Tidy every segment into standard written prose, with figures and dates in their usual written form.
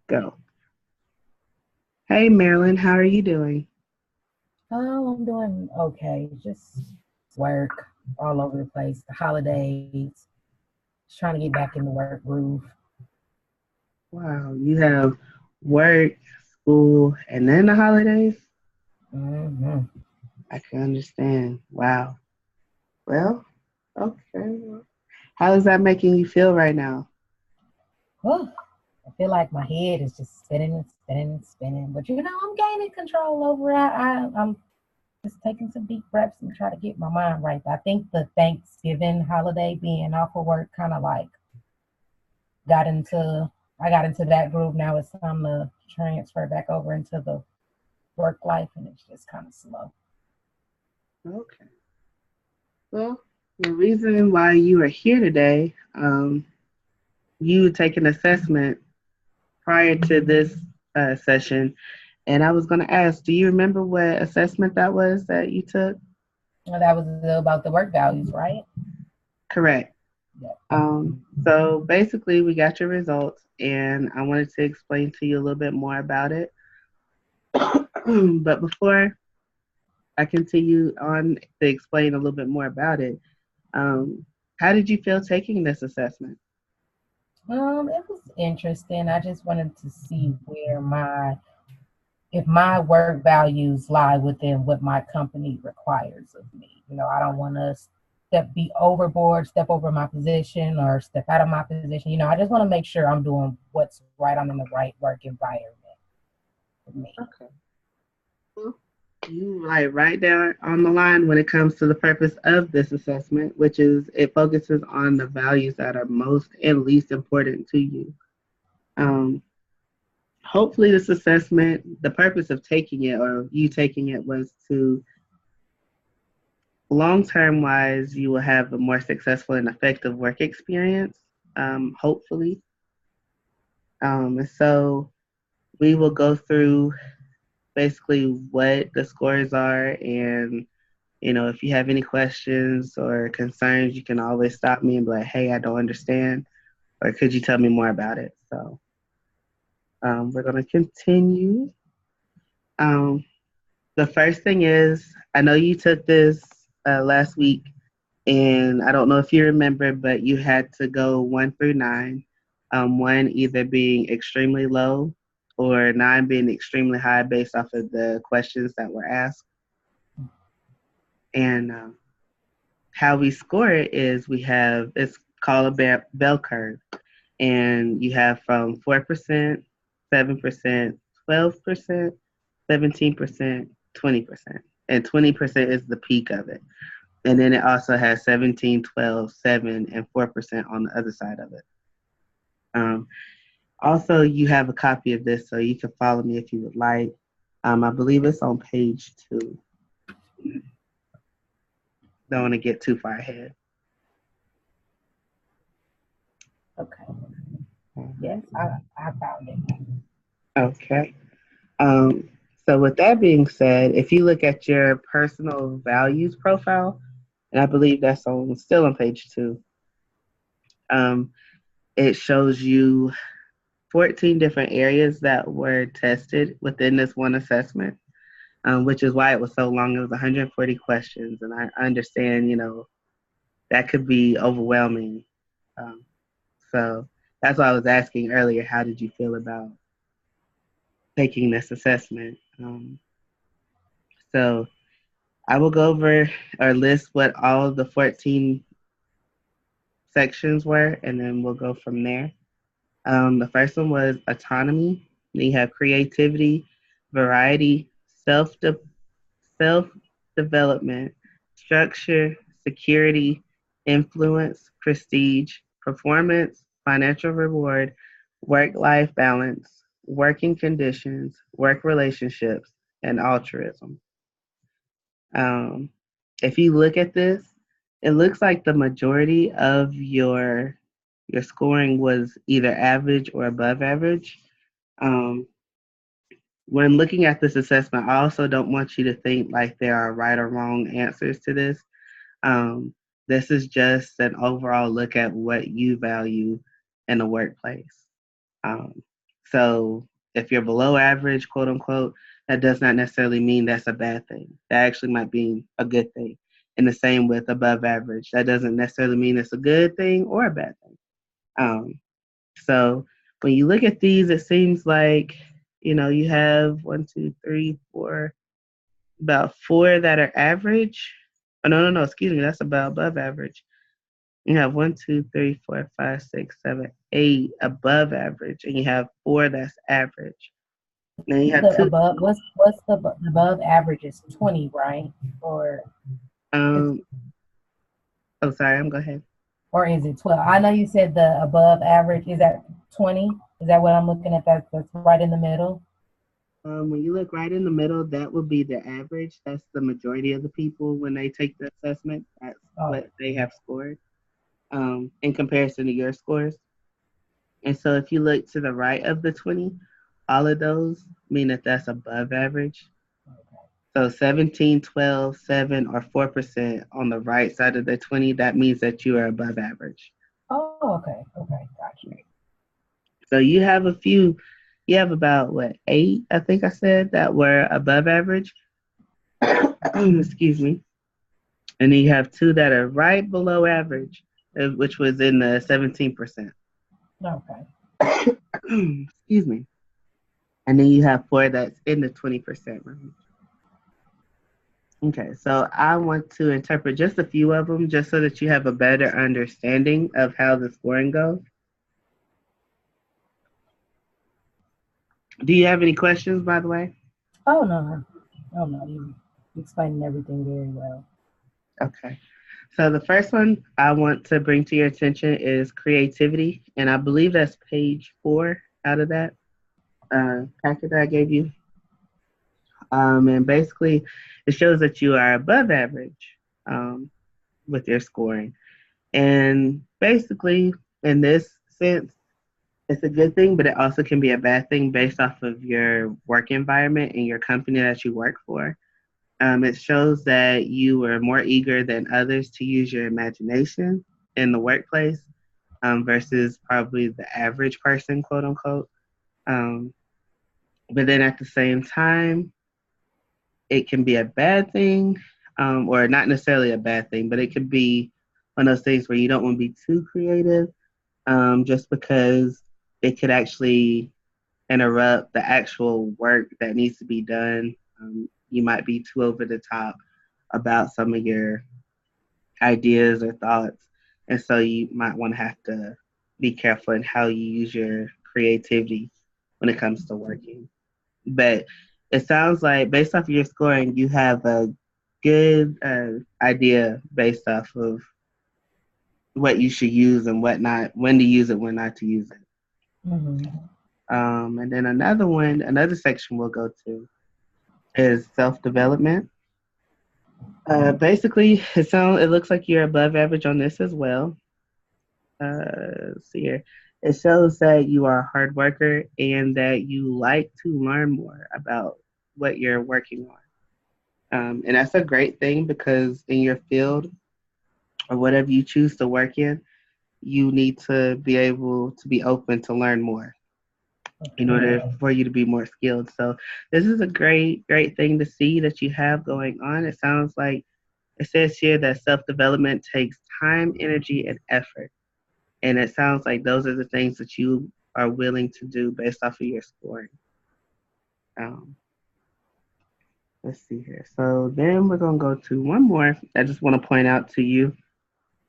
Go. Hey, Marilyn, how are you doing? Oh, I'm doing okay. Just work all over the place. The holidays. Just trying to get back in the work groove. Wow, you have work, school, and then the holidays? hmm I can understand. Wow. Well, okay. How is that making you feel right now? Oh, I feel like my head is just spinning and spinning and spinning. But I'm gaining control over it. I'm just taking some deep breaths and try to get my mind right. I think the Thanksgiving holiday being off of work kind of like got into I got into that groove. Now it's time to transfer back over into the work life, and it's just kind of slow. Okay. Well, the reason why you are here today, you take an assessment prior to this session, and I was going to ask, do you remember what assessment that was that you took? Well, that was about the work values, right? Correct. Yeah. So basically, we got your results, and I wanted to explain to you a little bit more about it. But before I continue on to explain a little bit more about it, um, how did you feel taking this assessment? It was interesting. I just wanted to see if my work values lie within what my company requires of me. I don't want to be overboard, step over my position, or step out of my position. I just want to make sure I'm doing what's right. I'm in the right work environment for me. Okay. Well, you like right there on the line when it comes to the purpose of this assessment, which is it focuses on the values that are most and least important to you. Um, Hopefully, this assessment, the purpose of taking it or you taking it was to long term wise, you will have a more successful and effective work experience, hopefully. And so we will go through basically what the scores are. And, if you have any questions or concerns, you can always stop me and be like, hey, I don't understand. Or could you tell me more about it? So we're going to continue. Um, the first thing is, I know you took this last week. And I don't know if you remember, but you had to go 1 through 9. One either being extremely low or 9 being extremely high based off of the questions that were asked. And how we score it is it's called a bell curve. And you have from 4%, 7%, 12%, 17%, 20%. And 20% is the peak of it. And then it also has 17, 12, 7, and 4% on the other side of it. Um, Also, you have a copy of this, so you can follow me if you would like. I believe it's on page 2. Don't want to get too far ahead. Okay. All Yes, right. I found it. Okay. Um, so, with that being said, if you look at your personal values profile, and I believe that's still on page 2, um, it shows you 14 different areas that were tested within this one assessment, which is why it was so long. It was 140 questions, and I understand, that could be overwhelming. Um, so that's why I was asking earlier, how did you feel about taking this assessment? So I will go over or list what all of the 14 sections were, and then we'll go from there. The first one was autonomy. Then you have creativity, variety, self development, structure, security, influence, prestige, performance, financial reward, work life balance, working conditions, work relationships, and altruism. Um, if you look at this, it looks like the majority of your scoring was either average or above average. Um, when looking at this assessment, I also don't want you to think like there are right or wrong answers to this. Um, this is just an overall look at what you value in the workplace. Um, So if you're below average, quote unquote, that does not necessarily mean that's a bad thing. That actually might be a good thing. And the same with above average. That doesn't necessarily mean it's a good thing or a bad thing. Um, so when you look at these, it seems like, you have one, two, three, four, about four that are average. Oh, no, excuse me, that's about above average. You have one, two, three, four, five, six, seven, eight above average, and you have four that's average. Then you have The two. above, the above average is 20, right? Or it's Um. Oh, sorry. I'm go ahead. or is it 12? I know you said the above average is at 20. Is that what I'm looking at? That's right in the middle. When you look right in the middle, that would be the average. That's the majority of the people when they take the assessment. That's Oh, what they have scored. In comparison to your scores. And so if you look to the right of the 20, all of those mean that that's above average. So 17, 12, 7, or 4% on the right side of the 20, that means that you are above average. oh, okay, gotcha. So you have about what, eight, I think I said, that were above average. Excuse me. And then you have two that are right below average, which was in the 17%. Okay. Excuse me. And then you have four that's in the 20% range. Okay, so I want to interpret just a few of them just so that you have a better understanding of how the scoring goes. Do you have any questions, by the way? Oh no, oh no, you explaining everything very well. Okay. So the first one I want to bring to your attention is creativity, and I believe that's page 4 out of that packet that I gave you. And basically, it shows that you are above average um, with your scoring. And basically, in this sense, it's a good thing, but it also can be a bad thing based off of your work environment and your company that you work for. It shows that you are more eager than others to use your imagination in the workplace versus probably the average person, quote unquote. Um, but then at the same time, it can be a bad thing, or not necessarily a bad thing, but it could be one of those things where you don't want to be too creative, just because it could actually interrupt the actual work that needs to be done. You might be too over the top about some of your ideas or thoughts. And so you might want to have to be careful in how you use your creativity when it comes to working. But it sounds like, based off of your scoring, you have a good idea based off of what you should use and what not, when to use it, when not to use it. Mm-hmm. And then another section we'll go to is self development. Basically, it looks like you're above average on this as well. Let's see here. It shows that you are a hard worker and that you like to learn more about what you're working on. And that's a great thing because in your field or whatever you choose to work in, you need to be able to be open to learn more in order Okay. for you to be more skilled. So this is a great thing to see that you have going on. It sounds like it says here that self-development takes time, energy, and effort. And it sounds like those are the things that you are willing to do based off of your scoring. Um, let's see here. So then we're going to go to one more I just want to point out to you,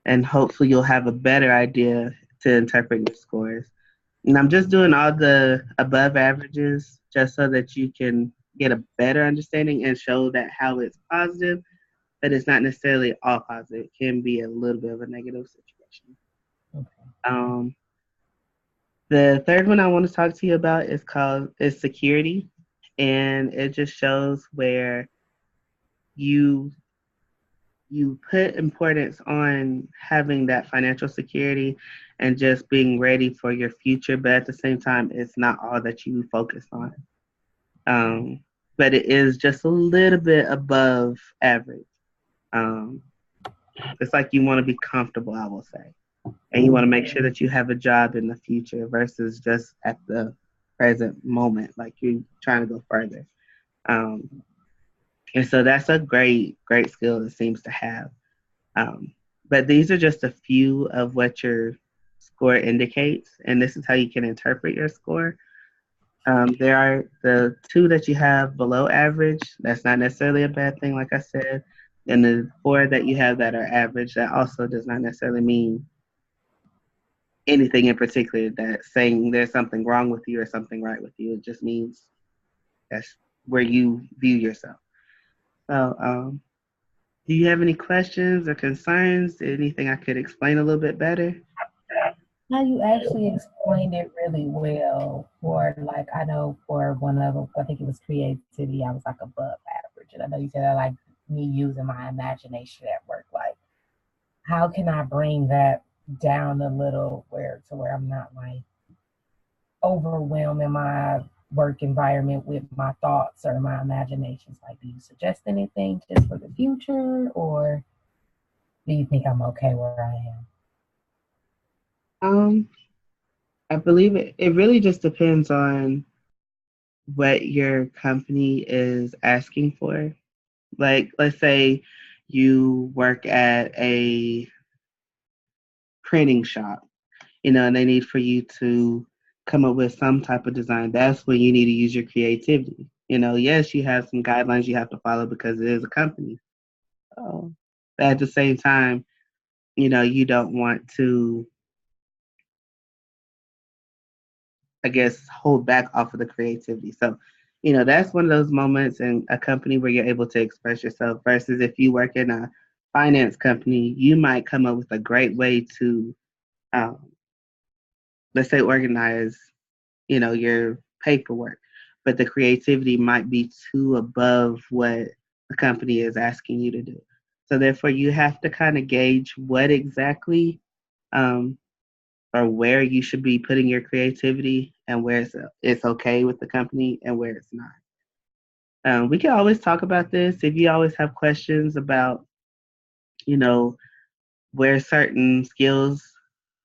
and hopefully you'll have a better idea to interpret your scores. And I'm just doing all the above averages just so that you can get a better understanding and show that how it's positive, but it's not necessarily all positive. It can be a little bit of a negative situation. Okay. Um, the third one I want to talk to you about is security, and it just shows where you you put importance on having that financial security and just being ready for your future, but at the same time, it's not all that you focus on. Um, but it is just a little bit above average. Um, it's like you want to be comfortable, I will say, and you want to make sure that you have a job in the future versus just at the present moment, like you're trying to go further. Um, and so that's a great skill it seems to have. Um, but these are just a few of what your score indicates, and this is how you can interpret your score. There are the two that you have below average. That's not necessarily a bad thing, like I said. And the four that you have that are average, that also does not necessarily mean anything in particular that saying there's something wrong with you or something right with you. It just means that's where you view yourself. So, do you have any questions or concerns? Anything I could explain a little bit better? Now you actually explained it really well. For like, I know for one of them, I think it was creativity. I was like above average, and I know you said I like me using my imagination at work. Like, how can I bring that down a little where I'm not like overwhelming my work environment with my thoughts or my imaginations? Like, do you suggest anything just for the future, or do you think I'm okay where I am? Um, I believe it really just depends on what your company is asking for. Like, let's say you work at a printing shop, and they need for you to come up with some type of design. That's when you need to use your creativity. Yes, you have some guidelines you have to follow because it is a company. Oh. But at the same time, you don't want to, I guess, hold back off of the creativity. So, that's one of those moments in a company where you're able to express yourself versus if you work in a finance company, you might come up with a great way to, um, let's say, organize, your paperwork, but the creativity might be too above what the company is asking you to do. So therefore, you have to kind of gauge what exactly um, or where you should be putting your creativity and where it's okay with the company and where it's not. We can always talk about this if you always have questions about, you know, where certain skills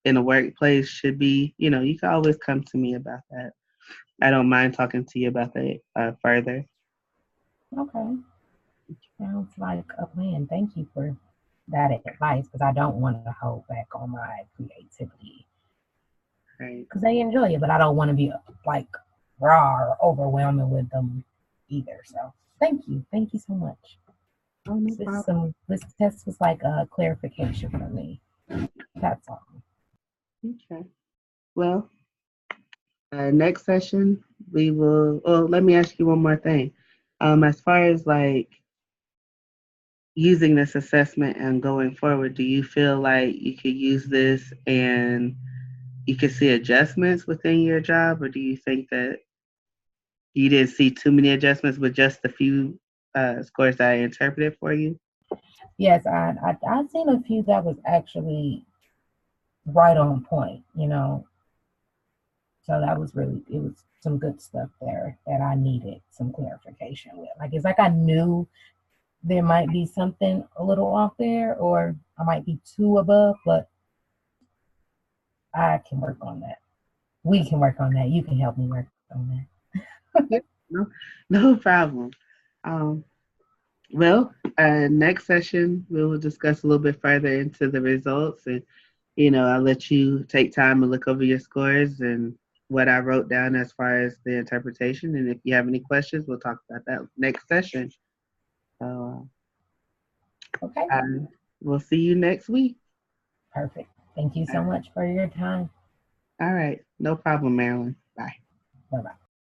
in a workplace should be. You can always come to me about that. I don't mind talking to you about that further. Okay. Sounds like a plan. Thank you for that advice because I don't want to hold back on my creativity Right. because they enjoy it, but I don't want to be like raw or overwhelming with them either. So thank you. Thank you so much. Oh, no problem. This test was like a clarification for me. That's all. Okay. Well, next session we will. Oh, let me ask you one more thing. As far as like using this assessment and going forward, do you feel like you could use this and you could see adjustments within your job, or do you think that you didn't see too many adjustments with just the few scores that I interpreted for you? Yes, I seen a few that was actually right on point. So that was really it was some good stuff there that I needed some clarification with. Like it's like I knew there might be something a little off there, or I might be too above, but I can work on that. We can work on that. You can help me work on Yeah, no, no problem. Um, well, next session we will discuss a little bit further into the results, and I'll let you take time and look over your scores and what I wrote down as far as the interpretation. And if you have any questions, we'll talk about that next session. So that. Okay, we'll see you next week. perfect. Thank you All so right. much for your time. All right. No problem, Marilyn. Bye. Bye bye.